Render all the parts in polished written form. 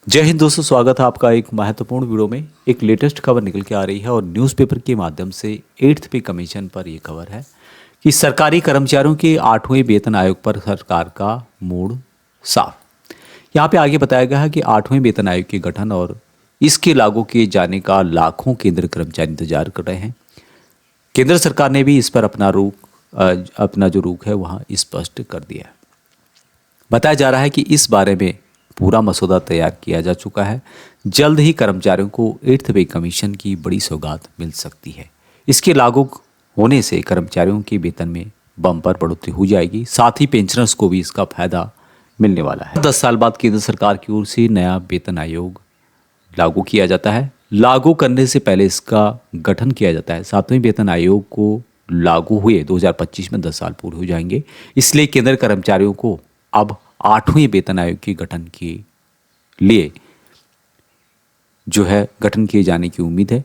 जय हिंद दोस्तों, स्वागत है आपका एक महत्वपूर्ण वीडियो में। एक लेटेस्ट खबर निकल के आ रही है और न्यूज़पेपर के माध्यम से 8th पे कमीशन पर यह खबर है कि सरकारी कर्मचारियों के 8वें वेतन आयोग पर सरकार का मूड साफ। यहाँ पे आगे बताया गया है कि 8वें वेतन आयोग के गठन और इसके लागू किए जाने का लाखों केंद्र कर्मचारी इंतजार कर रहे हैं। केंद्र सरकार ने भी इस पर अपना जो रुख है वहाँ स्पष्ट कर दिया है। बताया जा रहा है कि इस बारे में पूरा मसौदा तैयार किया जा चुका है। जल्द ही कर्मचारियों को 8th पे कमीशन की बड़ी सौगात मिल सकती है। इसके लागू होने से कर्मचारियों के वेतन में बम्पर बढ़ोतरी हो जाएगी, साथ ही पेंशनर्स को भी इसका फायदा मिलने वाला है। 10 साल बाद केंद्र सरकार की ओर से नया वेतन आयोग लागू किया जाता है। लागू करने से पहले इसका गठन किया जाता है। 7वें वेतन आयोग को लागू हुए 2025 में 10 साल पूरे हो जाएंगे। इसलिए केंद्र कर्मचारियों को अब 8वें वेतन आयोग के गठन के लिए जो है गठन किए जाने की उम्मीद है।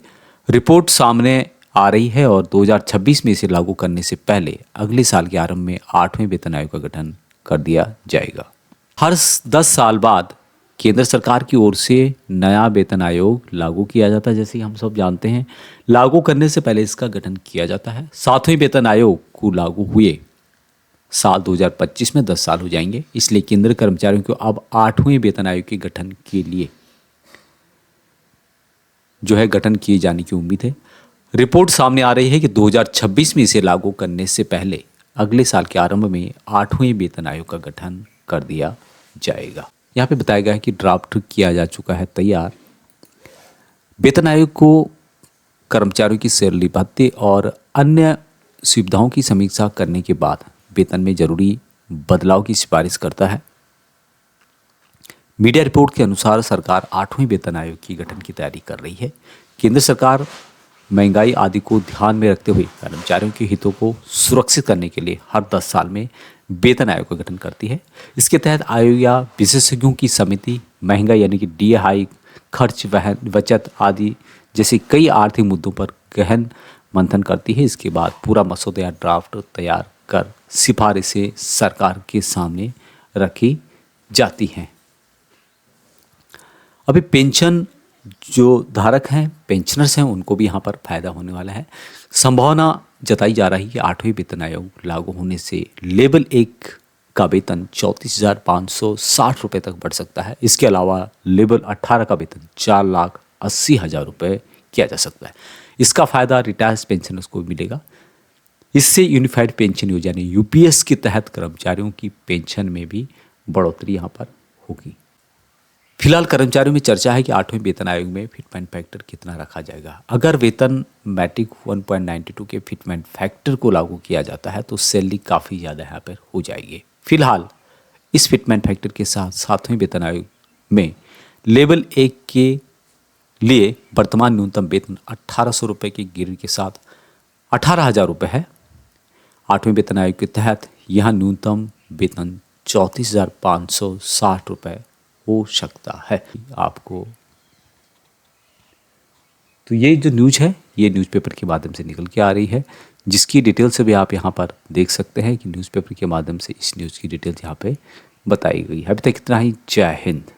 रिपोर्ट सामने आ रही है और 2026 में इसे लागू करने से पहले अगले साल के आरंभ में 8वें वेतन आयोग का गठन कर दिया जाएगा। हर 10 साल बाद केंद्र सरकार की ओर से नया वेतन आयोग लागू किया जाता है। जैसे हम सब जानते हैं, लागू करने से पहले इसका गठन किया जाता है। 7वें वेतन आयोग को लागू हुए साल 2025 में 10 साल हो जाएंगे। इसलिए केंद्र कर्मचारियों को अब 8वें वेतन आयोग के गठन के लिए जो है गठन किए जाने की उम्मीद है। रिपोर्ट सामने आ रही है कि 2026 में इसे लागू करने से पहले अगले साल के आरंभ में 8वें वेतन आयोग का गठन कर दिया जाएगा। यहाँ पे बताया गया है कि ड्राफ्ट किया जा चुका है तैयार। वेतन आयोग को कर्मचारियों की सैलरी भत्ते और अन्य सुविधाओं की समीक्षा करने के बाद वेतन में जरूरी बदलाव की सिफारिश करता है। मीडिया रिपोर्ट के अनुसार सरकार 8वें वेतन आयोग की गठन की तैयारी कर रही है। केंद्र सरकार महंगाई आदि को ध्यान में रखते हुए कर्मचारियों के हितों को सुरक्षित करने के लिए हर 10 साल में वेतन आयोग का गठन करती है। इसके तहत आयोग या विशेषज्ञों की समिति महंगाई यानी कि डी हाइक, खर्च वहन, बचत आदि जैसे कई आर्थिक मुद्दों पर गहन मंथन करती है। इसके बाद पूरा मसौदा या ड्राफ्ट तैयार कर सिफारिशें सरकार के सामने रखी जाती हैं। अभी पेंशन जो धारक हैं, पेंशनर्स हैं, उनको भी यहाँ पर फायदा होने वाला है। संभावना जताई जा रही है कि 8वें वेतन आयोग लागू होने से लेवल 1 का वेतन 34,560 रुपये तक बढ़ सकता है। इसके अलावा लेवल 18 का वेतन 4,80,000 रुपये किया जा सकता है। इसका फायदा रिटायर्ड पेंशनर्स को मिलेगा। इससे यूनिफाइड पेंशन योजना यूपीएस के तहत कर्मचारियों की पेंशन में भी बढ़ोतरी यहाँ पर होगी। फिलहाल कर्मचारियों में चर्चा है कि 8वें वेतन आयोग में फिटमेंट फैक्टर कितना रखा जाएगा। अगर वेतन मैट्रिक 1.92 के फिटमेंट फैक्टर को लागू किया जाता है तो सैलरी काफ़ी ज़्यादा यहाँ पर हो जाएगी। फिलहाल इस फिटमेंट फैक्टर के साथ 7वें वेतन आयोग में लेवल 1 के लिए वर्तमान न्यूनतम वेतन 1,800 रुपये की गिरने के साथ 18,000 रुपये है। 8वें वेतन आयोग के तहत यहाँ न्यूनतम वेतन 34,560 रुपये हो सकता है आपको। तो ये जो न्यूज़ है ये न्यूज़पेपर के माध्यम से निकल के आ रही है, जिसकी डिटेल से भी आप यहाँ पर देख सकते हैं कि न्यूज़पेपर के माध्यम से इस न्यूज़ की डिटेल्स यहाँ पे बताई गई है। अभी तक इतना ही। जय हिंद।